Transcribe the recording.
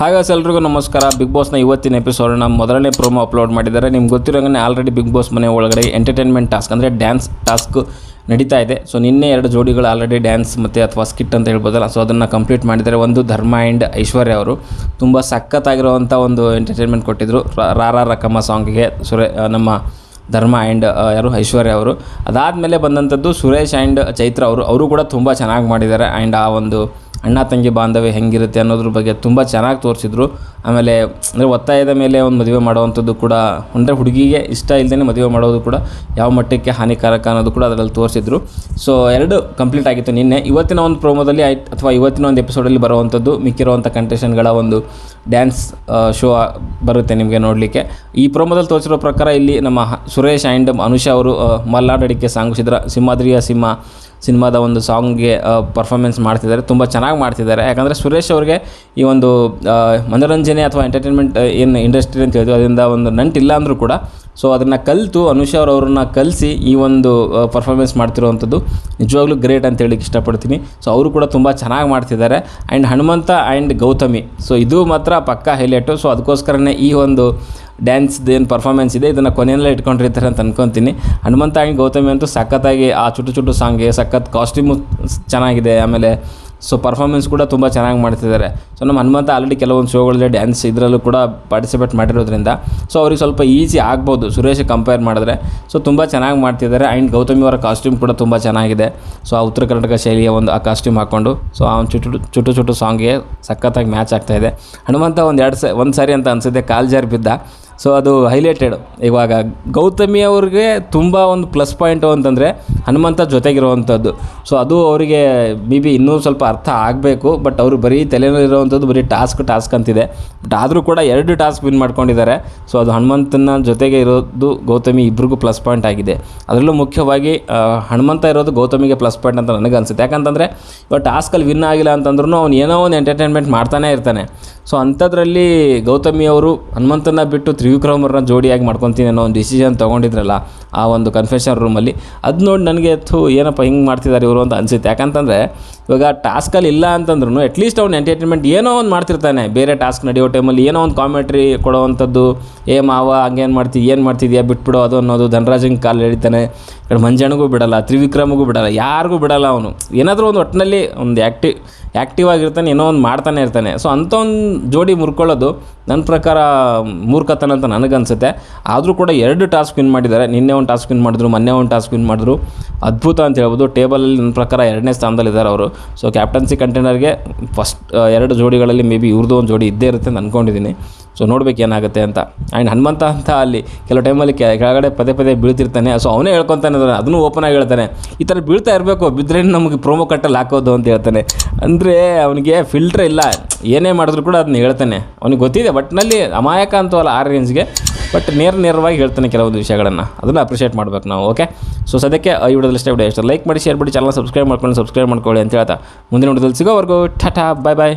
ಹಾಗಾಗಿ ಎಲ್ರಿಗೂ ನಮಸ್ಕಾರ. ಬಿಗ್ ಬಾಸ್ನ ಇವತ್ತಿನ ಎಪಿಸೋಡ್ನ ಮೊದಲನೇ ಪ್ರೋಮೋ ಅಪ್ಲೋಡ್ ಮಾಡಿದ್ದಾರೆ. ನಿಮ್ಗೆ ಗೊತ್ತಿರೋಂಗೆ ಆಲ್ರೆಡಿ ಬಿಗ್ ಬಾಸ್ ಮನೆ ಒಳಗಡೆ ಎಂಟರ್ಟೈನ್ಮೆಂಟ್ ಟಾಸ್ಕ್ ಅಂದರೆ ಡ್ಯಾನ್ಸ್ ಟಾಸ್ಕ್ ನಡೀತಾ ಇದೆ. ಸೊ ನಿನ್ನೆ 2 ಜೋಡಿಗಳು ಆಲ್ರೆಡಿ ಡ್ಯಾನ್ಸ್ ಮತ್ತು ಅಥವಾ ಸ್ಕಿಟ್ ಅಂತ ಹೇಳ್ಬೋದಲ್ಲ, ಸೊ ಅದನ್ನು ಕಂಪ್ಲೀಟ್ ಮಾಡಿದ್ದಾರೆ. ಒಂದು ಧರ್ಮ ಆ್ಯಂಡ್ ಐಶ್ವರ್ಯ ಅವರು ತುಂಬ ಸಖತ್ತಾಗಿರುವಂಥ ಒಂದು ಎಂಟರ್ಟೈನ್ಮೆಂಟ್ ಕೊಟ್ಟಿದ್ದರು. ರಾರಾ ರಕಮ ಸಾಂಗಿಗೆ ನಮ್ಮ ಧರ್ಮ ಆ್ಯಂಡ್ ಐಶ್ವರ್ಯ ಅವರು. ಅದಾದಮೇಲೆ ಬಂದಂಥದ್ದು ಸುರೇಶ್ ಆ್ಯಂಡ್ ಚೈತ್ರ ಅವರು ಕೂಡ ತುಂಬ ಚೆನ್ನಾಗಿ ಮಾಡಿದ್ದಾರೆ. ಆ್ಯಂಡ್ ಆ ಒಂದು ಅಣ್ಣ ತಂಗಿ ಬಾಂಧವ್ಯ ಹೆಂಗಿರುತ್ತೆ ಅನ್ನೋದ್ರ ಬಗ್ಗೆ ತುಂಬ ಚೆನ್ನಾಗಿ ತೋರಿಸಿದ್ರು. ಆಮೇಲೆ ಅಂದರೆ ಒತ್ತಾಯದ ಮೇಲೆ ಒಂದು ಮದುವೆ ಮಾಡುವಂಥದ್ದು ಕೂಡ, ಅಂದರೆ ಹುಡುಗಿಗೆ ಇಷ್ಟ ಇಲ್ಲದೇ ಮದುವೆ ಮಾಡೋದು ಕೂಡ ಯಾವ ಮಟ್ಟಕ್ಕೆ ಹಾನಿಕಾರಕ ಅನ್ನೋದು ಕೂಡ ಅದರಲ್ಲಿ ತೋರಿಸಿದ್ರು. ಸೊ 2 ಕಂಪ್ಲೀಟ್ ಆಗಿತ್ತು ನಿನ್ನೆ. ಇವತ್ತಿನ ಒಂದು ಪ್ರೋಮೋದಲ್ಲಿ ಅಥವಾ ಇವತ್ತಿನ ಒಂದು ಎಪಿಸೋಡಲ್ಲಿ ಬರುವಂಥದ್ದು ಮಿಕ್ಕಿರುವಂಥ ಕಂಟೆಸ್ಟೆಂಟ್ಗಳ ಒಂದು ಡ್ಯಾನ್ಸ್ ಶೋ ಬರುತ್ತೆ ನಿಮಗೆ ನೋಡಲಿಕ್ಕೆ. ಈ ಪ್ರೋಮೋದಲ್ಲಿ ತೋರಿಸಿರೋ ಪ್ರಕಾರ ಇಲ್ಲಿ ನಮ್ಮ ಸುರೇಶ್ ಆ್ಯಂಡ್ ಅನುಷಾ ಅವರು ಮಲ್ನಾಡು ಅಡಿಕೆ ಸಾಂಗ್ ಸಿಂಹಾದ್ರಿಯ ಸಿನಿಮಾದ ಒಂದು ಸಾಂಗ್ಗೆ ಪರ್ಫಾರ್ಮೆನ್ಸ್ ಮಾಡ್ತಿದ್ದಾರೆ. ತುಂಬ ಚೆನ್ನಾಗಿ ಮಾಡ್ತಿದ್ದಾರೆ. ಯಾಕಂದರೆ ಸುರೇಶ್ ಅವ್ರಿಗೆ ಈ ಒಂದು ಮನೋರಂಜನೆ ಅಥವಾ ಎಂಟರ್ಟೈನ್ಮೆಂಟ್ ಏನು ಇಂಡಸ್ಟ್ರಿ ಅಂತ ಹೇಳ್ತೀವಿ ಅದರಿಂದ ಒಂದು ನಂಟಿಲ್ಲ ಅಂದರೂ ಕೂಡ ಸೊ ಅದನ್ನು ಕಲಿತು ಅನುಷಾ ಅವ್ರನ್ನ ಕಲಿಸಿ ಈ ಒಂದು ಪರ್ಫಾರ್ಮೆನ್ಸ್ ಮಾಡ್ತಿರೋವಂಥದ್ದು ನಿಜವಾಗ್ಲೂ ಗ್ರೇಟ್ ಅಂತ ಹೇಳಿಕ್ಕೆ ಇಷ್ಟಪಡ್ತೀನಿ. ಸೊ ಅವರು ಕೂಡ ತುಂಬ ಚೆನ್ನಾಗಿ ಮಾಡ್ತಿದ್ದಾರೆ. And Hanumantha and Gautami, so ಇದು ಮಾತ್ರ ಪಕ್ಕಾ ಹೈಲೈಟು. ಸೊ ಅದಕ್ಕೋಸ್ಕರನೇ ಈ ಒಂದು ಡ್ಯಾನ್ಸ್ದೇನು ಪರ್ಫಾರ್ಮೆನ್ಸ್ ಇದೆ ಇದನ್ನು ಕೊನೆಯಲ್ಲೇ ಇಟ್ಕೊಂಡಿರ್ತಾರೆ ಅಂತ ಅಂದ್ಕೊತೀನಿ. ಹನುಮಂತ ಆ್ಯಂಡ್ ಗೌತಮಿ ಅಂತೂ ಸಖತ್ತಾಗಿ ಆ ಚುಟು ಸಾಂಗ್ಗೆ ಸಖತ್ ಕಾಸ್ಟ್ಯೂಮು ಚೆನ್ನಾಗಿದೆ. ಆಮೇಲೆ ಸೊ ಪರ್ಫಾರ್ಮೆನ್ಸ್ ಕೂಡ ತುಂಬ ಚೆನ್ನಾಗಿ ಮಾಡ್ತಿದ್ದಾರೆ. ಸೊ ನಮ್ಮ ಹನುಮಂತ ಆಲ್ರೆಡಿ ಕೆಲವೊಂದು ಶೋಗಳಲ್ಲಿ ಡ್ಯಾನ್ಸ್ ಇದರಲ್ಲೂ ಕೂಡ ಪಾರ್ಟಿಸಿಪೇಟ್ ಮಾಡಿರೋದ್ರಿಂದ ಸೊ ಅವ್ರಿಗೆ ಸ್ವಲ್ಪ ಈಸಿ ಆಗ್ಬೋದು ಸುರೇಶ್ ಕಂಪೇರ್ ಮಾಡಿದ್ರೆ. ಸೊ ತುಂಬ ಚೆನ್ನಾಗಿ ಮಾಡ್ತಿದ್ದಾರೆ. ಆ್ಯಂಡ್ ಗೌತಮಿ ಅವರ ಕಾಸ್ಟ್ಯೂಮ್ ಕೂಡ ತುಂಬ ಚೆನ್ನಾಗಿದೆ. ಸೊ ಆ ಉತ್ತರ ಕರ್ನಾಟಕ ಶೈಲಿಯ ಒಂದು ಆ ಕಾಸ್ಟ್ಯೂಮ್ ಹಾಕ್ಕೊಂಡು ಸೊ ಆ ಚುಟು ಸಾಂಗ್ಗೆ ಸಖತ್ತಾಗಿ ಮ್ಯಾಚ್ ಆಗ್ತಾಯಿದೆ. ಹನುಮಂತ ಒಂದು ಸಾರಿ ಅಂತ ಅನಿಸುತ್ತೆ ಕಾಲು ಜಾರಿ ಬಿದ್ದ. ಸೊ ಅದು ಹೈಲೈಟೆಡ್. ಇವಾಗ ಗೌತಮಿ ಅವ್ರಿಗೆ ತುಂಬ ಒಂದು ಪ್ಲಸ್ ಪಾಯಿಂಟು ಅಂತಂದರೆ ಹನುಮಂತ ಜೊತೆಗಿರುವಂಥದ್ದು. ಸೊ ಅದು ಅವರಿಗೆ ಇನ್ನೂ ಸ್ವಲ್ಪ ಅರ್ಥ ಆಗಬೇಕು. ಬಟ್ ಅವರು ಬರೀ ತಲೆಯಲ್ಲಿರುವಂಥದ್ದು ಬರೀ ಟಾಸ್ಕ್ ಅಂತಿದೆ. ಬಟ್ ಆದರೂ ಕೂಡ 2 ಟಾಸ್ಕ್ ವಿನ್ ಮಾಡ್ಕೊಂಡಿದ್ದಾರೆ. ಸೊ ಅದು ಹನುಮಂತನ ಜೊತೆಗೆ ಇರೋದು ಗೌತಮಿ ಇಬ್ಬರಿಗೂ ಪ್ಲಸ್ ಪಾಯಿಂಟ್ ಆಗಿದೆ. ಅದರಲ್ಲೂ ಮುಖ್ಯವಾಗಿ ಹನುಮಂತ ಇರೋದು ಗೌತಮಿಗೆ ಪ್ಲಸ್ ಪಾಯಿಂಟ್ ಅಂತ ನನಗೆ ಅನಿಸುತ್ತೆ. ಯಾಕಂತಂದರೆ ಇವಾಗ ಟಾಸ್ಕಲ್ಲಿ ವಿನ್ ಆಗಿಲ್ಲ ಅಂತಂದ್ರೂ ಅವ್ನು ಏನೋ ಒಂದು ಎಂಟರ್ಟೈನ್ಮೆಂಟ್ ಮಾಡ್ತಾನೆ ಇರ್ತಾನೆ. ಸೊ ಅಂಥದ್ರಲ್ಲಿ ಗೌತಮಿ ಅವರು ಹನುಮಂತನ ಬಿಟ್ಟು ತ್ರಿವಿಕ್ರಮ್ ಅವ್ರನ್ನ ಜೋಡಿಯಾಗಿ ಮಾಡ್ಕೊತೀನಿ ಅನ್ನೋ ಒಂದು ಡಿಸಿಷನ್ ತೊಗೊಂಡಿದ್ರಲ್ಲ ಆ ಒಂದು ಕನ್ಫೆಷನ್ ರೂಮಲ್ಲಿ, ಅದು ನೋಡಿ ನನಗೆ ಏನಪ್ಪ ಹಿಂಗೆ ಮಾಡ್ತಿದ್ದಾರೆ ಇವರು ಅಂತ ಅನಿಸುತ್ತೆ. ಯಾಕಂತಂದರೆ ಇವಾಗ ಟಾಸ್ಕಲ್ಲಿ ಇಲ್ಲ ಅಂತಂದ್ರೂ ಅಟ್ಲೀಸ್ಟ್ ಅವ್ನು ಎಂಟರ್ಟೈನ್ಮೆಂಟ್ ಏನೋ ಒಂದು ಮಾಡ್ತಿರ್ತಾನೆ. ಬೇರೆ ಟಾಸ್ಕ್ ನಡೆಯೋ ಟೈಮಲ್ಲಿ ಏನೋ ಒಂದು ಕಾಮೆಂಟ್ರಿ ಕೊಡೋವಂಥದ್ದು, ಮಾವ ಹಂಗೇನು ಏನು ಮಾಡ್ತಿದ್ಯಾ ಬಿಟ್ಬಿಡೋ ಅದು ಅನ್ನೋದು. ಧನರಾಜಂಗೆ ಕಾಲು ಎಳಿತಾನೆ, ಈ ಕಡೆ ಮಂಜಣ್ಣಗೂ ಬಿಡಲ್ಲ, ತ್ರಿವಿಕ್ರಮ್ಗೂ ಬಿಡಲ್ಲ, ಯಾರಿಗೂ ಬಿಡಲ್ಲ. ಅವನು ಏನಾದರೂ ಒಂದು ಒಟ್ಟಿನಲ್ಲಿ ಒಂದು ಆ್ಯಕ್ಟಿವ್ ಆಗಿರ್ತಾನೆ, ಏನೋ ಒಂದು ಮಾಡ್ತಾನೆ ಇರ್ತಾನೆ. ಸೊ ಅಂಥ ಒಂದು ಜೋಡಿ ಮುರ್ಕೊಳ್ಳೋದು ನನ್ನ ಪ್ರಕಾರ ಮೂರ್ಖತನ ಅಂತ ನನಗನ್ಸುತ್ತೆ. ಆದರೂ ಕೂಡ 2 ಟಾಸ್ಕ್ ವಿನ್ ಮಾಡಿದ್ದಾರೆ. ನಿನ್ನೆ ಒಂದು ಟಾಸ್ಕ್ ವಿನ್ ಮಾಡಿದ್ರು, ಮೊನ್ನೆ ಒಂದು ಟಾಸ್ಕ್ ವಿನ್ ಮಾಡಿದ್ರು. ಅದ್ಭುತ ಅಂತ ಹೇಳ್ಬೋದು. ಟೇಬಲಲ್ಲಿ ನನ್ನ ಪ್ರಕಾರ 2ನೇ ಸ್ಥಾನದಲ್ಲಿದ್ದಾರೆ ಅವರು. ಸೊ ಕ್ಯಾಪ್ಟನ್ಸಿ ಕಂಟೈನರ್ಗೆ ಫಸ್ಟ್ 2 ಜೋಡಿಗಳಲ್ಲಿ ಇವ್ರದ್ದು ಒಂದು ಜೋಡಿ ಇದ್ದೇ ಇರುತ್ತೆ ಅಂತ ಅಂದ್ಕೊಂಡಿದ್ದೀನಿ. ಸೊ ನೋಡ್ಬೇಕು ಏನಾಗುತ್ತೆ ಅಂತ. ಆ್ಯಂಡ್ ಹನುಮಂತ ಅಂತ ಅಲ್ಲಿ ಕೆಲವು ಟೈಮಲ್ಲಿ ಕೆಳಗಡೆ ಪದೇ ಬೀಳ್ತಿರ್ತಾನೆ. ಸೊ ಅವನೇ ಹೇಳ್ಕೊತಾನೆ, ಅದನ್ನು ಓಪನ್ ಆಗಿ ಹೇಳ್ತಾನೆ, ಈ ಥರ ಬೀಳ್ತಾ ಇರಬೇಕು, ಬಿದ್ದರೆ ನಮಗೆ ಪ್ರೋಮೋ ಕಟ್ಟಲ್ಲಿ ಹಾಕೋದು ಅಂತ ಹೇಳ್ತಾನೆ. ಅಂದರೆ ಅವನಿಗೆ ಫಿಲ್ಟ್ರ್ ಇಲ್ಲ, ಏನೇ ಮಾಡಿದ್ರು ಕೂಡ ಅದನ್ನ ಹೇಳ್ತಾನೆ. ಅವನಿಗೆ ಗೊತ್ತಿದೆ ಬಟ್ನಲ್ಲಿ ಅಮಾಯಕ ಅಂತವಲ್ಲ ಆ ರೇಂಜ್ಗೆ, ಬಟ್ ನೇರವಾಗಿ ಹೇಳ್ತಾನೆ ಕೆಲವೊಂದು ವಿಷಯಗಳನ್ನು. ಅದನ್ನು ಅಪ್ರಿಷಿಯೇಟ್ ಮಾಡ್ಬೇಕು ನಾವು. ಓಕೆ, ಸೊ ಸದ್ಯಕ್ಕೆ ಈ ವಿಡಿಯೋದಲ್ಲಿ ಇಷ್ಟ ಲೈಕ್ ಮಾಡಿ, ಶೇರ್ ಮಾಡಿ, ಚಾನಲ್ ಸಬ್ಸ್ಕ್ರೈಬ್ ಮಾಡ್ಕೊಳ್ಳಿ ಅಂತ ಹೇಳ್ತಾ ಮುಂದಿನ ವಿಡಿಯೋದಲ್ಲಿ ಸಿಗೋವರೆಗೂ ಟಾಟಾ, ಬಾಯ್.